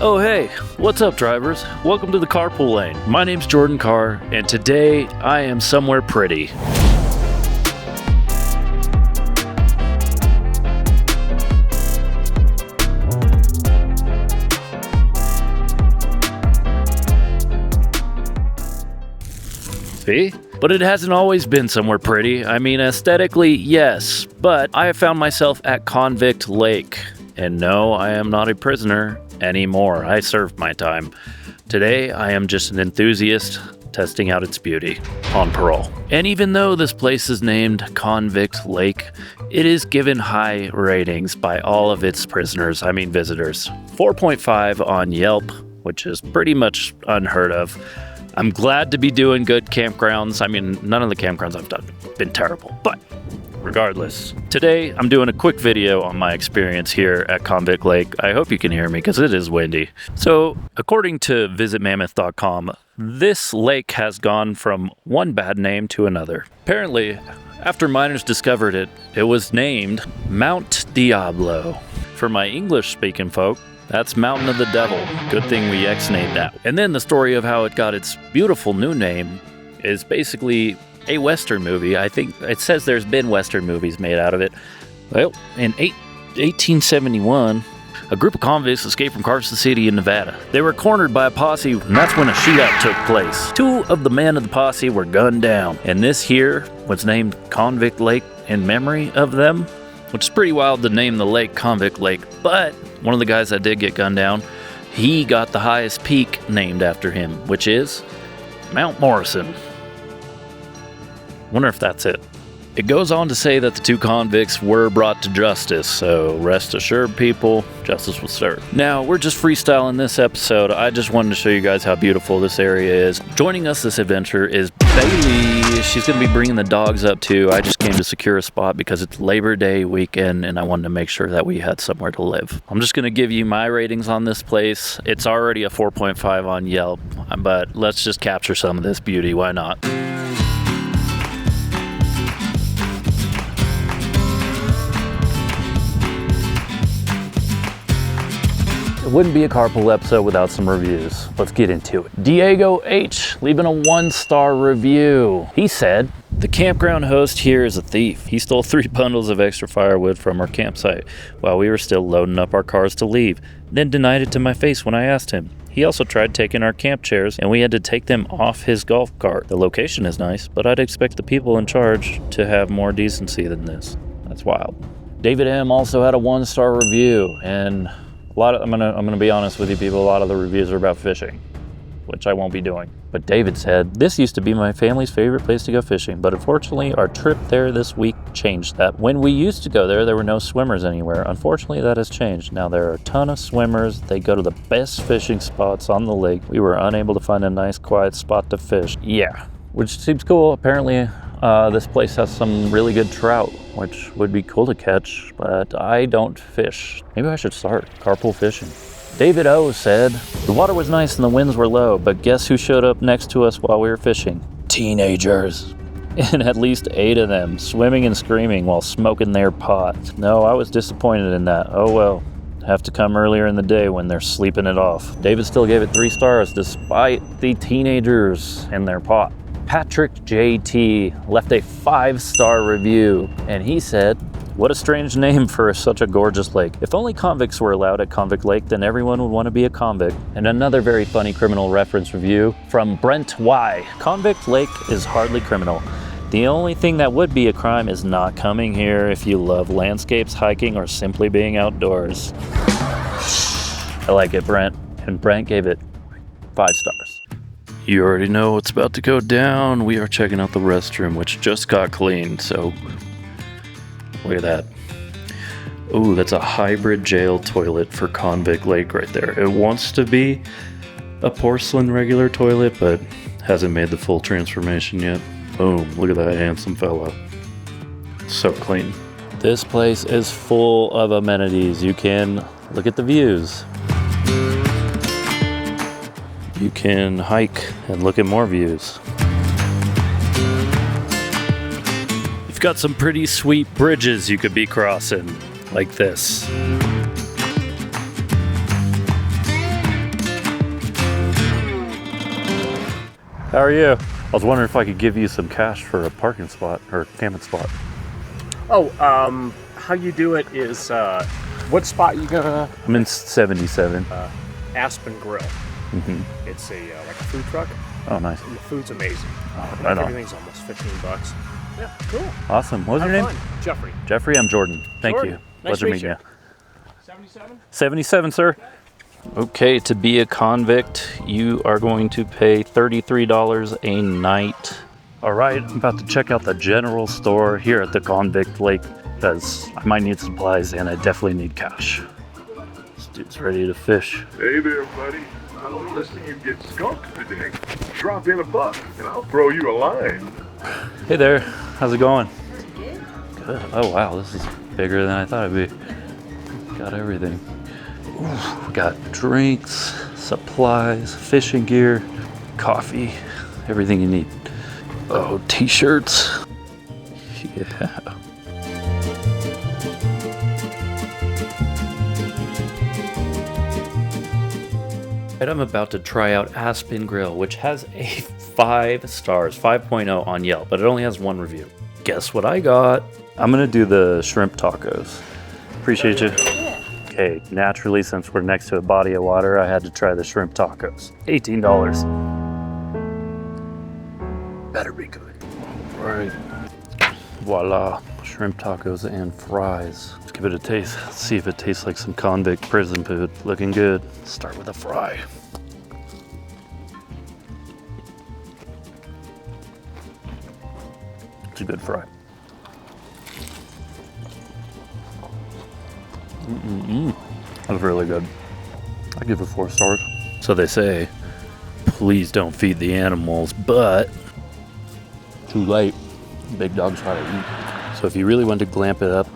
Oh hey, what's up drivers? Welcome to the Karrpool lane. My name's Jordan Carr, and today I am somewhere pretty. See? But it hasn't always been somewhere pretty. I mean, aesthetically, yes, but I have found myself at Convict Lake. And no, I am not a prisoner anymore. I served my time. Today, I am just an enthusiast testing out its beauty on parole. And even though this place is named Convict Lake, it is given high ratings by all of its prisoners, visitors. 4.5 on Yelp, which is pretty much unheard of. I'm glad to be doing good campgrounds. None of the campgrounds I've done have been terrible, but regardless, today I'm doing a quick video on my experience here at Convict Lake. I hope you can hear me because it is windy. So, according to visitmammoth.com, this lake has gone from one bad name to another. Apparently, after miners discovered it, it was named Mount Diablo. For my English-speaking folk, that's Mountain of the Devil. Good thing we X-named that. And then the story of how it got its beautiful new name is basically a Western movie. I think it says there's been Western movies made out of it. Well, in 1871, a group of convicts escaped from Carson City in Nevada. They were cornered by a posse, and that's when a shootout took place. Two of the men of the posse were gunned down, and this here was named Convict Lake in memory of them, which is pretty wild to name the lake Convict Lake. But one of the guys that did get gunned down, he got the highest peak named after him, which is Mount Morrison. Wonder if that's it. It goes on to say that the two convicts were brought to justice, so rest assured people, justice was served. Now, we're just freestyling this episode. I just wanted to show you guys how beautiful this area is. Joining us this adventure is Bailey. She's going to be bringing the dogs up too. I just came to secure a spot because it's Labor Day weekend and I wanted to make sure that we had somewhere to live. I'm just going to give you my ratings on this place. It's already a 4.5 on Yelp, but let's just capture some of this beauty. Why not? It wouldn't be a Karrpool episode without some reviews. Let's get into it. Diego H. leaving a 1-star review. He said, "The campground host here is a thief. He stole 3 bundles of extra firewood from our campsite while we were still loading up our cars to leave, then denied it to my face when I asked him. He also tried taking our camp chairs and we had to take them off his golf cart. The location is nice, but I'd expect the people in charge to have more decency than this." That's wild. David M. also had a 1-star review, and I'm gonna be honest with you people, a lot of the reviews are about fishing, which I won't be doing. But David said, "This used to be my family's favorite place to go fishing, but unfortunately our trip there this week changed that. When we used to go there were no swimmers anywhere. Unfortunately that has changed. Now there are a ton of swimmers. They go to the best fishing spots on the lake. We were unable to find a nice quiet spot to fish." Yeah, which seems cool. Apparently this place has some really good trout, which would be cool to catch, but I don't fish. Maybe I should start carpool fishing. David O said, "The water was nice and the winds were low, but guess who showed up next to us while we were fishing? Teenagers. And at least 8 of them, swimming and screaming while smoking their pot. No, I was disappointed in that. Oh well. Have to come earlier in the day when they're sleeping it off." David still gave it 3 stars despite the teenagers and their pot. Patrick JT left a 5-star review, and he said, "What a strange name for such a gorgeous lake. If only convicts were allowed at Convict Lake, then everyone would want to be a convict." And another very funny criminal reference review from Brent Y. "Convict Lake is hardly criminal. The only thing that would be a crime is not coming here if you love landscapes, hiking, or simply being outdoors." I like it, Brent. And Brent gave it 5 stars. You already know what's about to go down. We are checking out the restroom, which just got cleaned, so look at that. Ooh, that's a hybrid jail toilet for Convict Lake right there. It wants to be a porcelain regular toilet, but hasn't made the full transformation yet. Boom, look at that handsome fella. So clean. This place is full of amenities. You can look at the views. You can hike and look at more views. You've got some pretty sweet bridges you could be crossing, like this. How are you? I was wondering if I could give you some cash for a parking spot or camping spot. Oh, how you do it is, what spot you gonna? I'm in 77. Aspen Grill. It's a like a food truck. Oh, nice. And the food's amazing. Oh, right on. Everything's almost $15. Yeah, cool. Awesome. What was your name? Fun. Jeffrey. Jeffrey, I'm Jordan. Thank you. Nice Pleasure to meet meeting you. 77? 77, sir. Okay, to be a convict, you are going to pay $33 a night. All right, I'm about to check out the general store here at the Convict Lake because I might need supplies and I definitely need cash. This dude's ready to fish. Hey there, buddy. I don't listen to you get skunked today. Drop in $1 and I'll throw you a line. Hey there, how's it going? Good. Oh wow, this is bigger than I thought it'd be. Got everything. Ooh, we got drinks, supplies, fishing gear, coffee, everything you need. Oh, t-shirts. Yeah. And I'm about to try out Aspen Grill, which has a 5 stars, 5.0 on Yelp, but it only has 1 review. Guess what I got? I'm gonna do the shrimp tacos. Appreciate you. Okay, naturally, since we're next to a body of water, I had to try the shrimp tacos. $18. Better be good. All right. Voila, shrimp tacos and fries. Let's give it a taste. Let's see if it tastes like some convict prison food. Looking good. Start with a fry. It's a good fry. That was really good. I give it 4 stars. So they say, please don't feed the animals, but too late. Big dogs try to eat. So if you really want to glamp it up,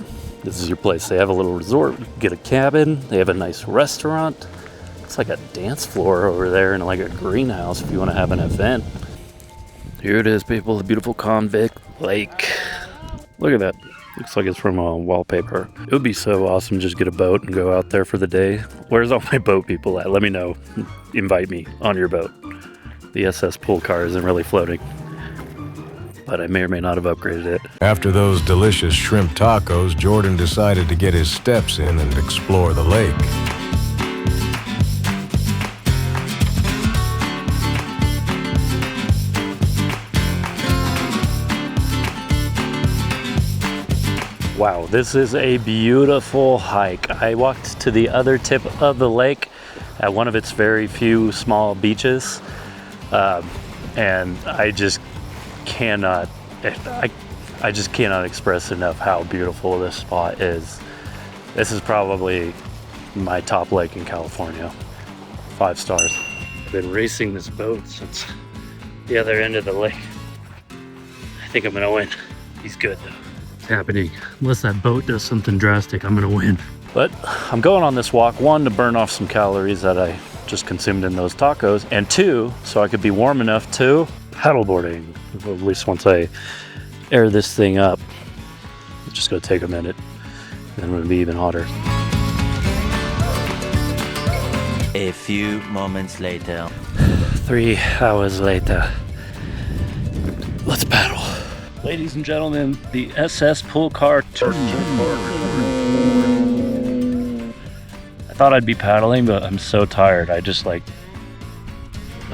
this is your place. They have a little resort. You can get a cabin. They have a nice restaurant. It's like a dance floor over there and like a greenhouse if you want to have an event. Here it is, people. The beautiful Convict Lake. Look at that. Looks like it's from a wallpaper. It would be so awesome to just get a boat and go out there for the day. Where's all my boat people at? Let me know. Invite me on your boat. The SS pool car isn't really floating, but I may or may not have upgraded it. After those delicious shrimp tacos, Jordan decided to get his steps in and explore the lake. Wow, this is a beautiful hike. I walked to the other tip of the lake at one of its very few small beaches, and I just cannot express enough how beautiful this spot is. This is probably my top lake in California. 5 stars. I've been racing this boat since the other end of the lake. I think I'm gonna win. He's good though. Happening. Unless that boat does something drastic, I'm gonna win. But I'm going on this walk, 1, to burn off some calories that I just consumed in those tacos, and 2, so I could be warm enough to paddleboarding. Well, at least once I air this thing up. It's just gonna take a minute, and then I'm gonna be even hotter. A few moments later. 3 hours later. Let's paddle. Ladies and gentlemen, the SS pool car tour. I thought I'd be paddling, but I'm so tired. I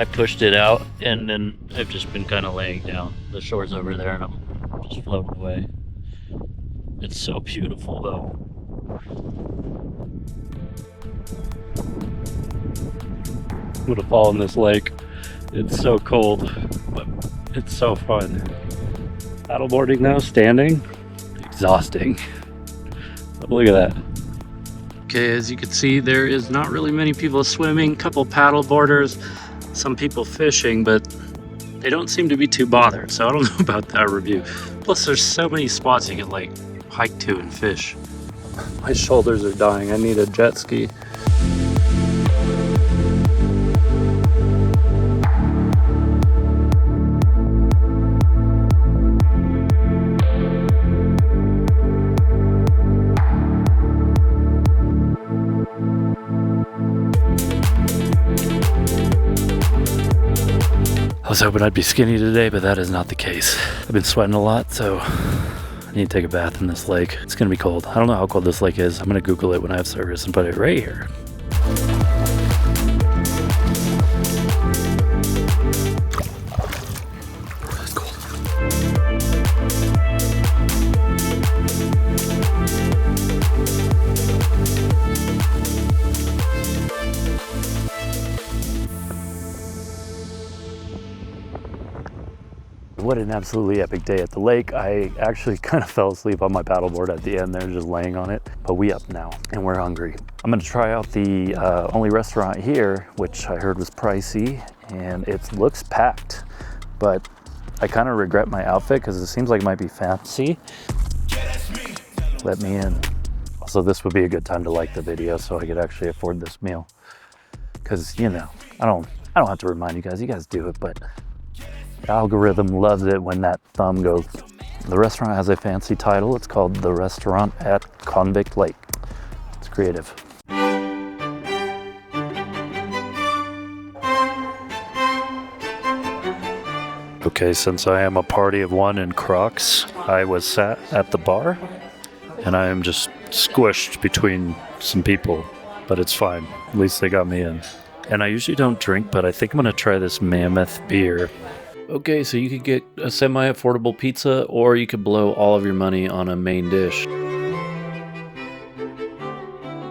pushed it out and then I've just been kind of laying down. The shore's over there and I'm just floating away. It's so beautiful though. Would have fallen in this lake. It's so cold, but it's so fun. Paddleboarding now, standing, exhausting. But look at that. Okay, as you can see, there is not really many people swimming, couple paddleboarders, some people fishing, but they don't seem to be too bothered, so I don't know about that review. Plus, there's so many spots you can like hike to and fish. My shoulders are dying. I need a jet ski. was hoping I'd be skinny today, but that is not the case. I've been sweating a lot, so I need to take a bath in this lake. It's gonna be cold. I don't know how cold this lake is. I'm gonna Google it when I have service and put it right here. It's cold. What an absolutely epic day at the lake. I actually kind of fell asleep on my paddleboard at the end there, just laying on it. But we up now and we're hungry. I'm gonna try out the only restaurant here, which I heard was pricey, and it looks packed. But I kind of regret my outfit because it seems like it might be fancy. Let me in. Also, this would be a good time to like the video so I could actually afford this meal. Because, you know, I don't have to remind you guys do it, but the algorithm loves it when that thumb goes. The restaurant has a fancy title. It's called The Restaurant at Convict Lake. It's creative. Okay, since I am a party of one in Crocs, I was sat at the bar and I am just squished between some people, but it's fine. At least they got me in. And I usually don't drink, but I think I'm gonna try this Mammoth beer. Okay, so you could get a semi-affordable pizza, or you could blow all of your money on a main dish.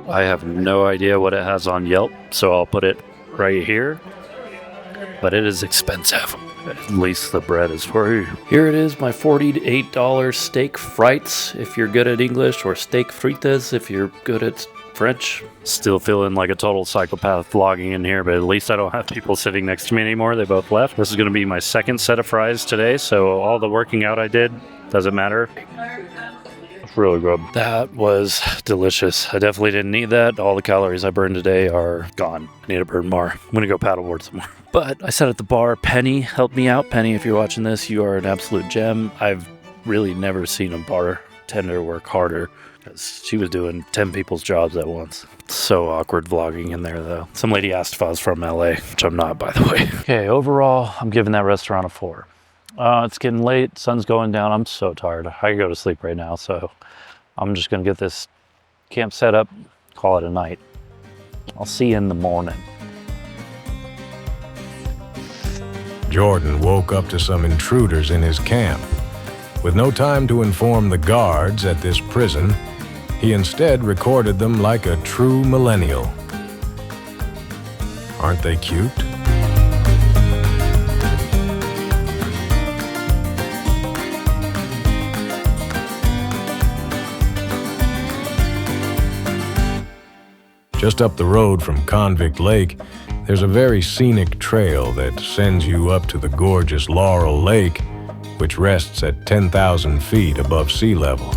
I have no idea what it has on Yelp, so I'll put it right here. But it is expensive. At least the bread is free. Here it is, my $48 steak frites if you're good at English, or steak fritas if you're good at French. Still feeling like a total psychopath vlogging in here, but at least I don't have people sitting next to me anymore. They both left. This is going to be my second set of fries today, so all the working out I did doesn't matter. It's really good. That was delicious. I definitely didn't need that. All the calories I burned today are gone. I need to burn more. I'm going to go paddleboard some more. But I sat at the bar. Penny helped me out. Penny, if you're watching this, you are an absolute gem. I've really never seen a bartender work harder, because she was doing 10 people's jobs at once. So awkward vlogging in there, though. Some lady asked if I was from LA, which I'm not, by the way. Okay, overall, I'm giving that restaurant a 4. It's getting late, sun's going down. I'm so tired. I could go to sleep right now, so I'm just gonna get this camp set up, call it a night. I'll see you in the morning. Jordan woke up to some intruders in his camp. With no time to inform the guards at this prison, he instead recorded them like a true millennial. Aren't they cute? Just up the road from Convict Lake, there's a very scenic trail that sends you up to the gorgeous Laurel Lake, which rests at 10,000 feet above sea level.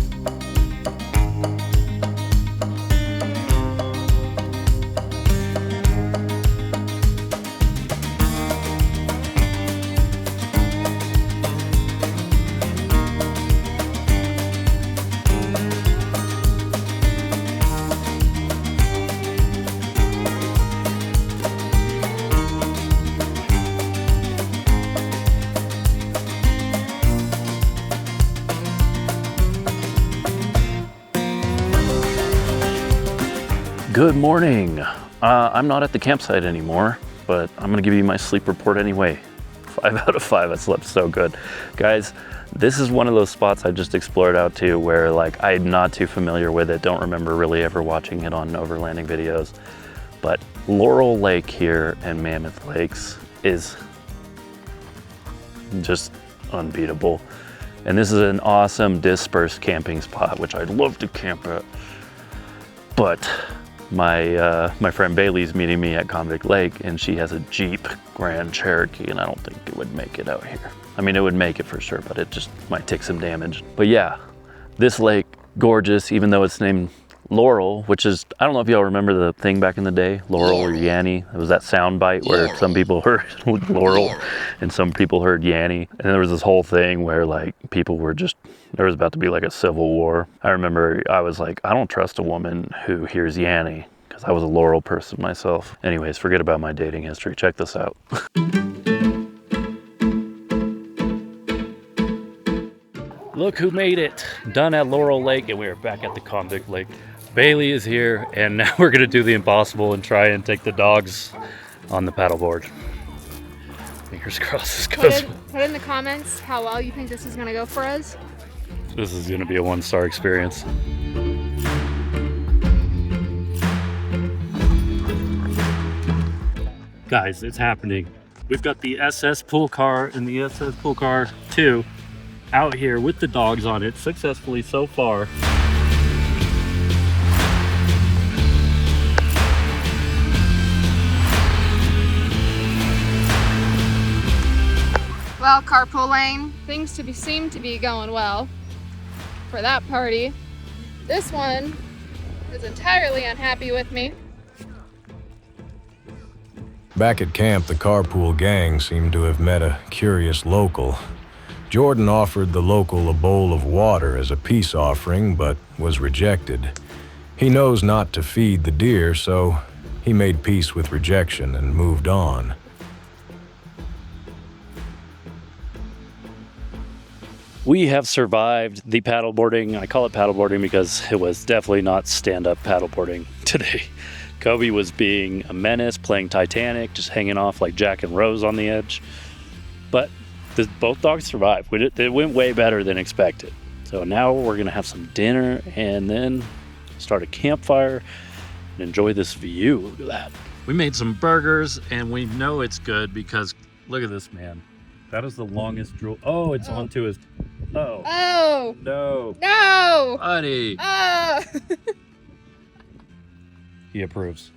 Good morning. I'm not at the campsite anymore, but I'm gonna give you my sleep report anyway. 5 out of 5, I slept so good. Guys, this is one of those spots I just explored out to where like I'm not too familiar with it, don't remember really ever watching it on overlanding videos. But Laurel Lake here and Mammoth Lakes is just unbeatable. And this is an awesome dispersed camping spot, which I'd love to camp at. But my friend Bailey's meeting me at Convict Lake, and she has a Jeep Grand Cherokee, and I don't think it would make it out here. I mean, it would make it for sure, but it just might take some damage. But yeah, this lake, gorgeous, even though it's named Laurel, which is, I don't know if y'all remember the thing back in the day, Laurel or Yanny. It was that sound bite where some people heard Laurel and some people heard Yanny. And there was this whole thing where like people were just, there was about to be like a civil war. I remember I was like, I don't trust a woman who hears Yanny, because I was a Laurel person myself. Anyways, forget about my dating history. Check this out. look who made it. Done at Laurel Lake, and we are back at the Convict Lake. Bailey is here, and now we're gonna do the impossible and try and take the dogs on the paddleboard. Fingers crossed this goes. Put in the comments how well you think this is gonna go for us. This is gonna be a 1-star experience. Guys, it's happening. We've got the SS pool car and the SS pool car 2 out here with the dogs on it successfully so far. Well, carpooling, things seem to be going well for that party. This one is entirely unhappy with me. Back at camp, the Karrpool gang seemed to have met a curious local. Jordan offered the local a bowl of water as a peace offering, but was rejected. He knows not to feed the deer, so he made peace with rejection and moved on. We have survived the paddleboarding. I call it paddleboarding because it was definitely not stand-up paddleboarding today. Kobe was being a menace, playing Titanic, just hanging off like Jack and Rose on the edge. But both dogs survived. It went way better than expected. So now we're gonna have some dinner and then start a campfire and enjoy this view. Look at that. We made some burgers and we know it's good because look at this, man. That is the longest drill. Oh, it's onto his. Oh. Oh. No. No. Buddy. Oh. He approves.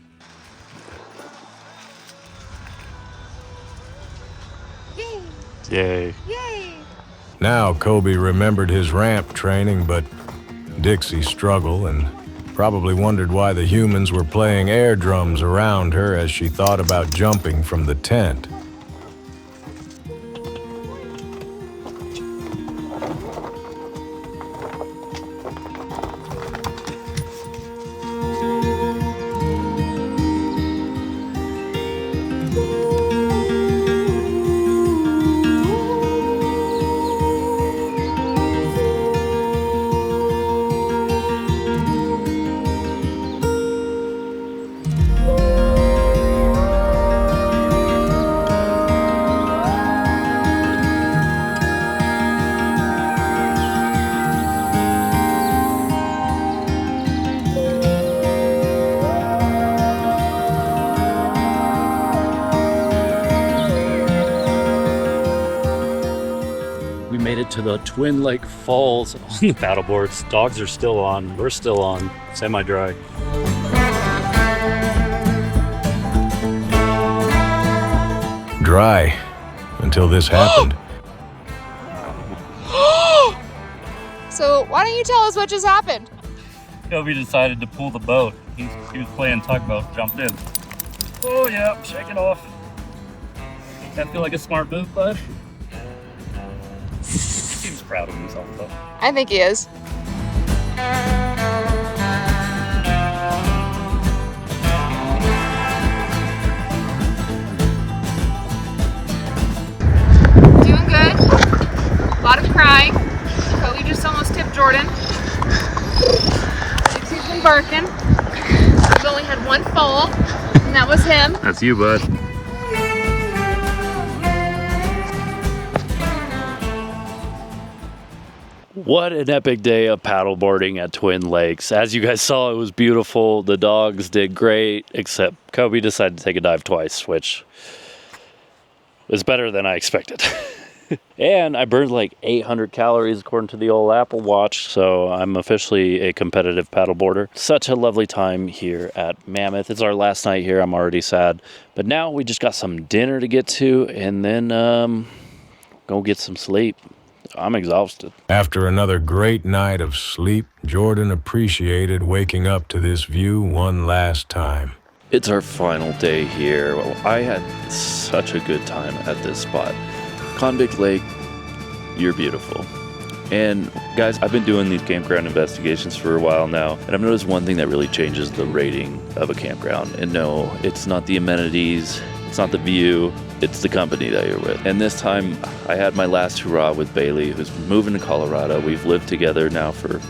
Yay. Yay. Yay. Now Kobe remembered his ramp training, but Dixie's struggle, and probably wondered why the humans were playing air drums around her as she thought about jumping from the tent. To the Twin Lake Falls on the paddleboards. Dogs are still on. We're still on. Semi-dry. Dry until this happened. So why don't you tell us what just happened? Kobe decided to pull the boat. He was playing tugboat, jumped in. Oh yeah, shake it off. That feel like a smart move, bud? He's proud of himself though. I think he is. Doing good. A lot of crying. Kobe just almost tipped Jordan. Dixie's been barking. We've only had one fall, and that was him. That's you, bud. What an epic day of paddleboarding at Twin Lakes. As you guys saw, it was beautiful. The dogs did great, except Kobe decided to take a dive twice, which was better than I expected. And I burned like 800 calories according to the old Apple Watch, so I'm officially a competitive paddleboarder. Such a lovely time here at Mammoth. It's our last night here. I'm already sad. But now we just got some dinner to get to, and then go get some sleep. I'm exhausted. After another great night of sleep, Jordan appreciated waking up to this view one last time. It's our final day here. Well, I had such a good time at this spot. Convict Lake, you're beautiful. And guys, I've been doing these campground investigations for a while now, and I've noticed one thing that really changes the rating of a campground. And no, it's not the amenities, it's not the view, it's the company that you're with. And this time I had my last hurrah with Bailey, who's moving to Colorado. We've lived together now for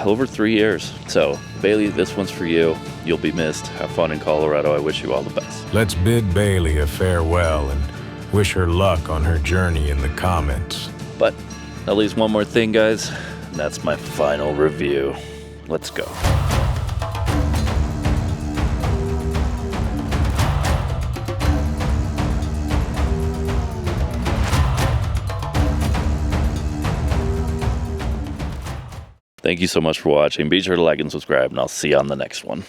over 3 years. So Bailey, this one's for you. You'll be missed. Have fun in Colorado. I wish you all the best. Let's bid Bailey a farewell and wish her luck on her journey in the comments. But at least one more thing, guys. And that's my final review. Let's go. Thank you so much for watching. Be sure to like and subscribe, and I'll see you on the next one.